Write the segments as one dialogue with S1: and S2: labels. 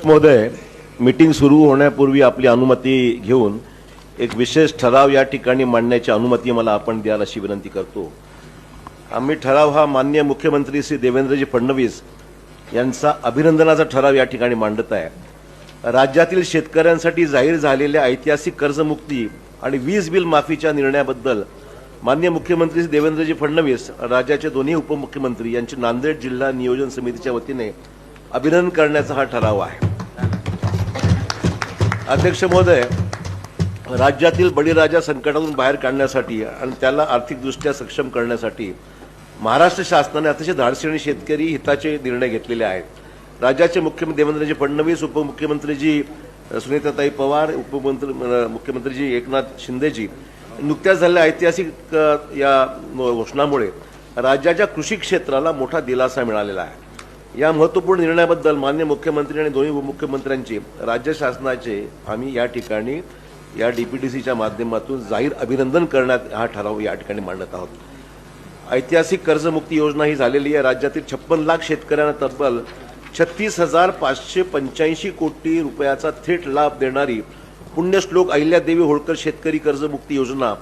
S1: महोदय, मीटिंग सुरू होण्यापूर्वी आपली अनुमती घेऊन एक विशेष ठराव या ठिकाणी मांडण्याची अनुमती मला आपण द्याल अशी विनंती करतो। आम्ही ठराव हा माननीय मुख्यमंत्री श्री देवेंद्रजी फडणवीस यांचा अभिनंदनाचा ठराव या ठिकाणी मांडत आहे। राज्यातील शेतकऱ्यांसाठी जाहीर झालेल्या ऐतिहासिक कर्जमुक्ती आणि वीज बिल माफीच्या निर्णयाबद्दल माननीय मुख्यमंत्री श्री देवेंद्रजी फडणवीस, राज्याचे दोन्ही उपमुख्यमंत्री यांचे नांदेड जिल्हा नियोजन समितीच्या वतीने अभिनंदन करण्याचा हा ठराव आहे। अध्यक्ष महोदय, राज्यातील बळीराजा संकटातून बाहेर काढण्यासाठी आणि त्याला आर्थिकदृष्ट्या सक्षम करण्यासाठी महाराष्ट्र शासनाने अतिशय धाडसी आणि शेतकरी हिताचे निर्णय घेतलेले आहेत। राज्याचे मुख्यमंत्री देवेंद्रजी फडणवीस, उपमुख्यमंत्रीजी सुनीताताई पवार, मुख्यमंत्रीजी एकनाथ शिंदेजी नुकत्याच झालेल्या ऐतिहासिक या घोषणामुळे राज्याच्या कृषी क्षेत्राला मोठा दिलासा मिळालेला आहे। या महत्त्वपूर्ण निर्णयाबद्दल माननीय मुख्यमंत्री आणि दोन्ही उपमुख्यमंत्र्यांचे राज्य शासनाचे आम्ही या ठिकाणी या डीपीडीसीच्या माध्यमातून जाहीर अभिनंदन करण्यात हा ठराव या ठिकाणी मांडत आहोत। ऐतिहासिक कर्जमुक्ती योजना ही झालेली आहे। राज्यातील 56 लाख शेतकऱ्यांना तब्बल 36,585 कोटी रुपयाचा थेट लाभ देणारी पुण्यश्लोक अहिल्यादेवी होळकर शेतकरी कर्जमुक्ती योजना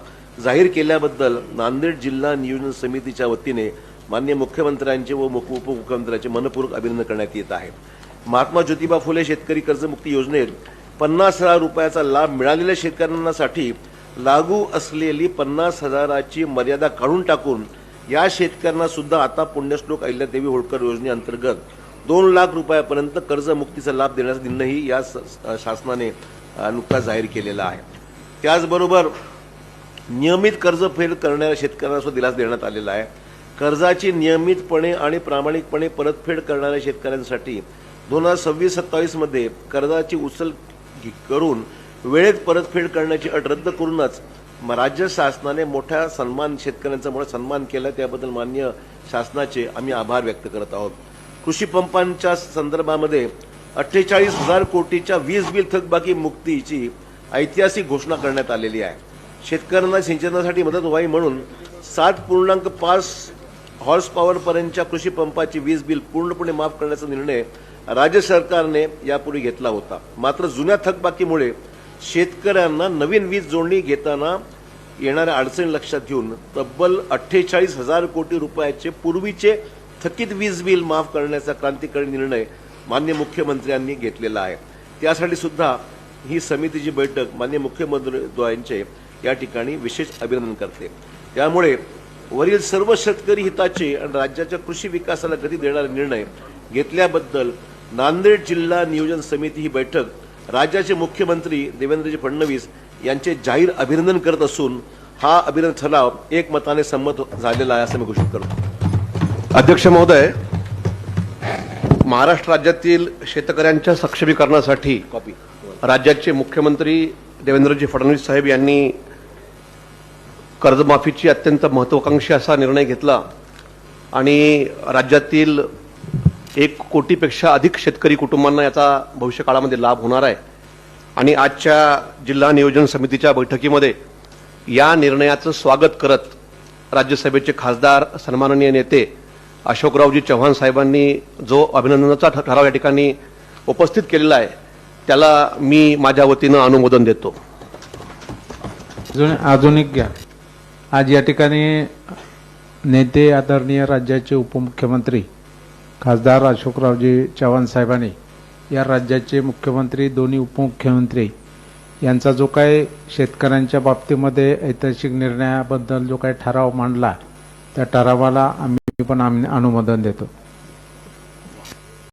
S1: जाहीर केल्याबद्दल नांदेड जिल्हा नियोजन समितीच्या वतीने माननीय मुख्यमंत्र्यांचे व उपमुख्यमंत्र्यांचे मनपूर्वक अभिनंदन करण्यात येत आहे। महात्मा ज्योतिबा फुले शेतकरी कर्जमुक्ती योजनेत 50,000 रुपयाचा लाभ मिळालेल्या शेतकऱ्यांसाठी लागू असलेली 50,000ची मर्यादा काढून टाकून या शेतकऱ्यांना सुद्धा आता पुण्यश्लोक अहिल्यादेवी होळकर योजनेअंतर्गत 2 लाख रुपयापर्यंत कर्जमुक्तीचा लाभ देण्याचा निर्णयही या शासनाने नुकताच जाहीर केलेला आहे। त्याचबरोबर नियमित कर्जफेड करणाऱ्या शेतकऱ्यांना सुद्धा दिलासा देण्यात आलेला आहे। कर्जाची नियमितपणे आणि प्रामाणिकपणे परतफेड करणाऱ्या शेतकऱ्यांसाठी 2026-27 मध्ये कर्जाची उचल करून वेळेत परतफेड करण्याची अट रद्द करूनच राज्य शासनाने मोठ्या शेतकऱ्यांचा मोठा सन्मान केला, त्याबद्दल माननीय शासनाचे आम्ही आभार व्यक्त करत आहोत। कृषी पंपांच्या संदर्भामध्ये 48,000 कोटीच्या वीज बिल थकबाकी मुक्तीची ऐतिहासिक घोषणा करण्यात आलेली आहे। शेतकऱ्यांना सिंचनासाठी मदत व्हावी म्हणून 7.5 हॉर्स पॉवर पर्यंतच्या कृषी पंपाची वीज बिल पूर्णपणे माफ करण्याचा निर्णय राज्य सरकारने यापूर्वी घेतला होता। मात्र जुन्या थकबाकीमुळे शेतकऱ्यांना नवीन वीज जोडणी घेताना येणाऱ्या अडचणी लक्षात घेऊन तब्बल 48,000 कोटी रुपयाचे पूर्वीचे थकीत वीज बिल माफ करण्याचा क्रांतिकारी निर्णय माननीय मुख्यमंत्र्यांनी घेतलेला आहे। त्यासाठी सुद्धा ही समितीची बैठक माननीय मुख्यमंत्र्यांचे या ठिकाणी विशेष अभिनंदन करते। त्यामुळे वरील सर्व शेतकरी हिताचे आणि राज्याच्या कृषी विकासाला गती देणारे निर्णय घेतल्याबद्दल नांदेड जिल्हा नियोजन समिती ही बैठक राज्याचे मुख्यमंत्री देवेंद्रजी फडणवीस यांचे जाहीर अभिनंदन करत असून हा अभिनंदन ठराव एकमताने संमत झालेला आहे असं मी घोषित करतो।
S2: अध्यक्ष महोदय, महाराष्ट्र राज्यातील शेतकऱ्यांच्या सक्षमीकरणासाठी राज्याचे मुख्यमंत्री देवेंद्रजी फडणवीस साहेब यांनी कर्जमाफीची अत्यंत महत्त्वाकांक्षी असा निर्णय घेतला आणि राज्यातील 1 कोटीपेक्षा अधिक शेतकरी कुटुंबांना याचा भविष्यकाळामध्ये लाभ होणार आहे। आणि आजच्या जिल्हा नियोजन समितीच्या बैठकीमध्ये या निर्णयाचं स्वागत करत राज्यसभेचे खासदार सन्माननीय नेते अशोकरावजी चव्हाण साहेबांनी जो अभिनंदनाचा ठराव या ठिकाणी उपस्थित केलेला आहे त्याला मी माझ्या वतीनं अनुमोदन देतो।
S3: अजून एक घ्या। आज या ठिकाणी नेते आदरणीय राज्याचे उपमुख्यमंत्री खासदार अशोकरावजी चव्हाण साहेबांनी या राज्याचे मुख्यमंत्री, दोन्ही उपमुख्यमंत्री यांचा जो काही शेतकऱ्यांच्या बाबतीमध्ये ऐतिहासिक निर्णयाबद्दल जो काही ठराव मांडला त्या ठरावाला आम्ही पण अनुमोदन देतो।